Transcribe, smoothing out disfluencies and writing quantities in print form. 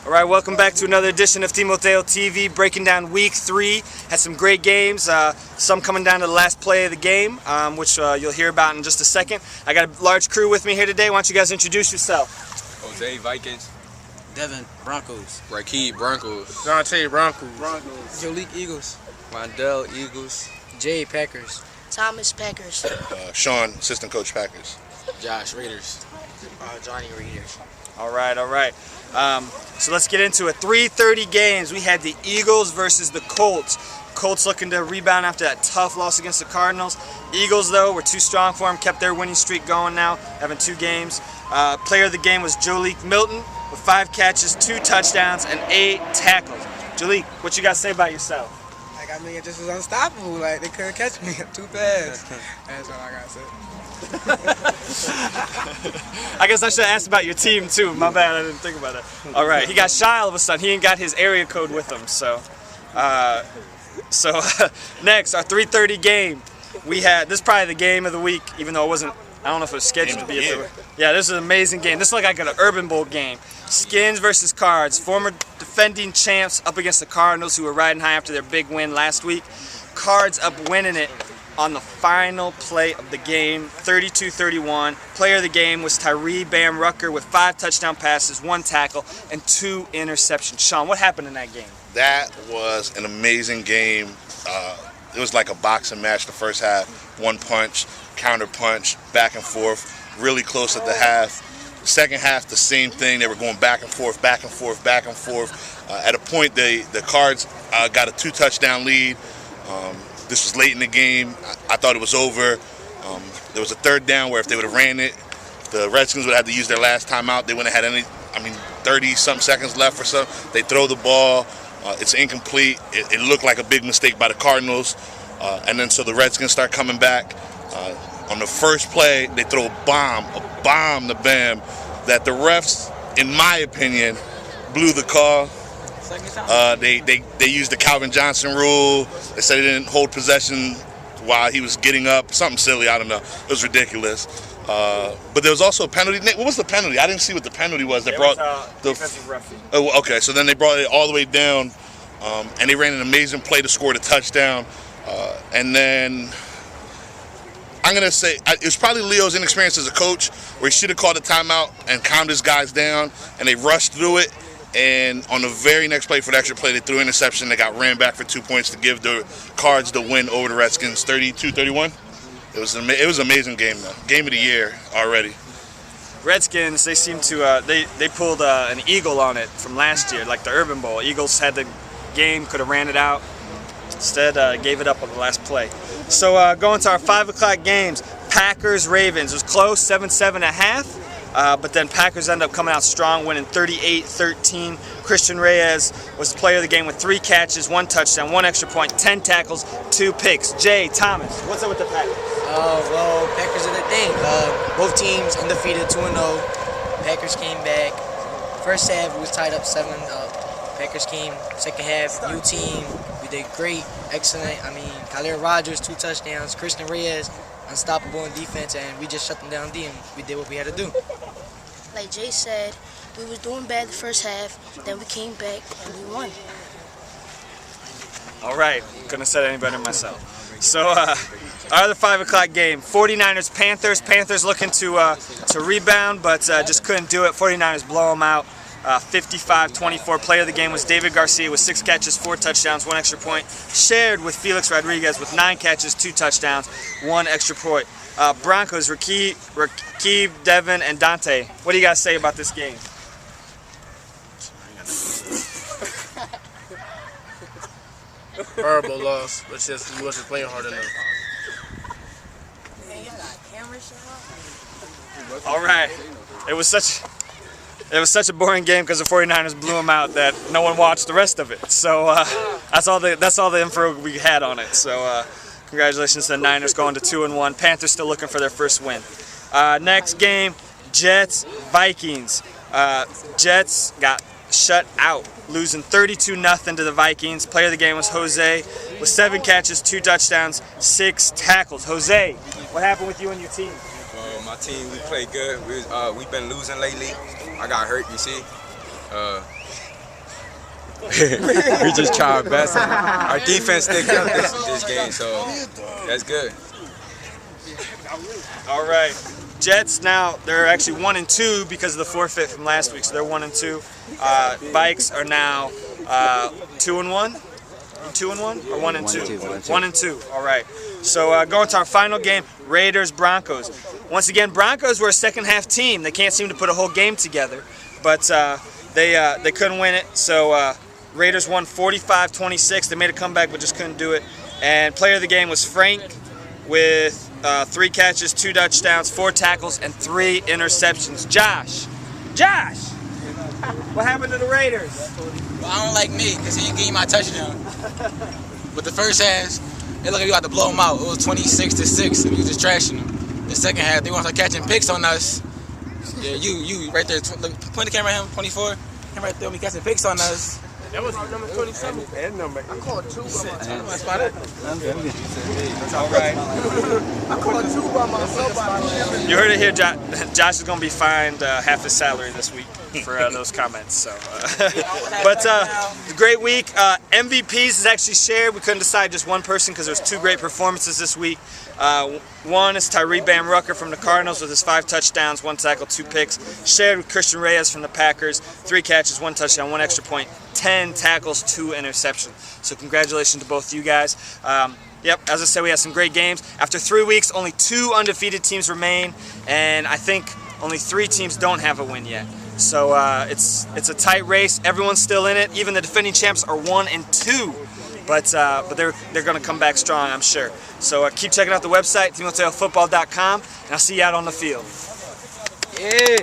All right, welcome back to another edition of Timoteo TV, breaking down Week 3. Had some great games, some coming down to the last play of the game, which you'll hear about in just a second. I got a large crew with me here today. Why don't you guys introduce yourself? Jose, Vikings. Devin, Broncos. Rakib, Broncos. Dante, Broncos. Jolik, Eagles. Wandell, Eagles. Jay, Packers. Thomas, Packers. Sean, assistant coach, Packers. Josh, Raiders. Johnny, Raiders. All right. So let's get into it. 3:30 games. We had the Eagles versus the Colts. Colts looking to rebound after that tough loss against the Cardinals. Eagles, though, were too strong for them, kept their winning streak going now, having 2 games. Player of the game was Jolik Milton with 5 catches, 2 touchdowns, and 8 tackles. Jolik, what you got to say about yourself? It just was unstoppable. They couldn't catch me. Too fast. That's all I got to say. I guess I should have asked about your team, too. My bad, I didn't think about that. All right, he got shy all of a sudden. He ain't got his area code with him, so... Next, our 3:30 game. We had, this is probably the game of the week, even though it wasn't, I don't know if it was scheduled to be. Yeah, this is an amazing game. This looked like an Urban Bowl game. Skins versus Cards. Former defending champs up against the Cardinals, who were riding high after their big win last week. Cards up winning it on the final play of the game, 32-31. Player of the game was Tyree Bam Rucker with 5 touchdown passes, 1 tackle, and 2 interceptions. Sean, what happened in that game? That was an amazing game. It was like a boxing match the first half. One punch, counter punch, back and forth, really close at the half. Second half, the same thing. They were going back and forth, back and forth, back and forth. At a point, the Cards got a 2 touchdown lead. This was late in the game. I thought it was over. There was a 3rd down where if they would have ran it, the Redskins would have had to use their last timeout. They wouldn't have had any, 30-something seconds left or so. They throw the ball. It's incomplete. It looked like a big mistake by the Cardinals. And then so the Redskins start coming back. On the first play, they throw a bomb to Bam that the refs, in my opinion, blew the call. They used the Calvin Johnson rule. They said he didn't hold possession while he was getting up. Something silly, I don't know. It was ridiculous. But there was also a penalty. Nick, what was the penalty? I didn't see what the penalty was. They brought the defensive roughing. Oh, okay. So then they brought it all the way down, and they ran an amazing play to score the touchdown. And then I'm gonna say it was probably Leo's inexperience as a coach, where he should have called a timeout and calmed his guys down, and they rushed through it. And on the very next play for the extra play, they threw an interception. They got ran back for 2 points to give the Cards the win over the Redskins, 32-31. It was an amazing game, though. Game of the year already. Redskins, they seem to they pulled an eagle on it from last year, like the Urban Bowl. Eagles had the game, could have ran it out. Instead, gave it up on the last play. So going to our 5 o'clock games, Packers Ravens. It was close, 7-7 at half. But then Packers end up coming out strong, winning 38-13. Christian Reyes was the player of the game with 3 catches, 1 touchdown, 1 extra point, 10 tackles, 2 picks. Jay, Thomas, what's up with the Packers? Well, Packers are the thing. Both teams undefeated, 2-0. Packers came back. First half, we was tied up 7. Packers came. Second half, new team. We did great, excellent. Khalil Rogers, 2 touchdowns. Christian Reyes, unstoppable in defense, and we just shut them down D, and we did what we had to do. Like Jay said, we was doing bad the first half, then we came back and we won. All right, couldn't have said it any better myself. So our other 5 o'clock game, 49ers Panthers. Panthers looking to rebound, but just couldn't do it. 49ers blow them out. 55-24. Player of the game was David Garcia with 6 catches, 4 touchdowns, 1 extra point. Shared with Felix Rodriguez with 9 catches, 2 touchdowns, 1 extra point. Broncos, Rakib, Devin, and Dante. What do you guys say about this game? Horrible loss, but he wasn't playing hard enough. All right. It was such a boring game because the 49ers blew them out that no one watched the rest of it. So that's all the info we had on it. So congratulations to the Niners going to 2-1. Panthers still looking for their first win. Next game, Jets Vikings. Jets got shut out, losing 32-0 to the Vikings. Player of the game was Jose with 7 catches, 2 touchdowns, 6 tackles. Jose, what happened with you and your team? My team, we played good. We've been losing lately. I got hurt, you see. we just try our best. Our defense sticked up this game, so that's good. All right. Jets now, they're actually 1-2 because of the forfeit from last week, so they're 1-2. Bikes are now 2-1. 2-1 or 1-2? 1-2. All right. So going to our final game, Raiders Broncos. Once again, Broncos were a second half team. They can't seem to put a whole game together, but they couldn't win it. So Raiders won 45-26. They made a comeback, but just couldn't do it. And player of the game was Frank with 3 catches, 2 touchdowns, 4 tackles, and 3 interceptions. Josh, what happened to the Raiders? Well, I don't like me because he didn't give me my touchdown. But the first half, it looked like we had to blow them out. It was 26-6, and we was just trashing them. The second half, they want to start catching picks on us. Yeah, you right there. Point the camera at him, 24. Him right there, we catching picks on us. That was number 27. And number 8. I called 2 by myself. All right. I called 2 by myself. You heard it here. Josh is going to be fined half his salary this week for those comments. So, but great week. MVPs is actually shared. We couldn't decide just one person because there's 2 great performances this week. One is Tyree Bam Rucker from the Cardinals with his 5 touchdowns, 1 tackle, 2 picks. Shared with Christian Reyes from the Packers, 3 catches, 1 touchdown, 1 extra point, 10 tackles, 2 interceptions. So congratulations to both you guys. Yep, as I said, we had some great games. After 3 weeks, only 2 undefeated teams remain, and I think only 3 teams don't have a win yet. So it's a tight race. Everyone's still in it. Even the defending champs are 1-2. But they're going to come back strong, I'm sure. So keep checking out the website, teamhotelfootball.com, and I'll see you out on the field. Yeah.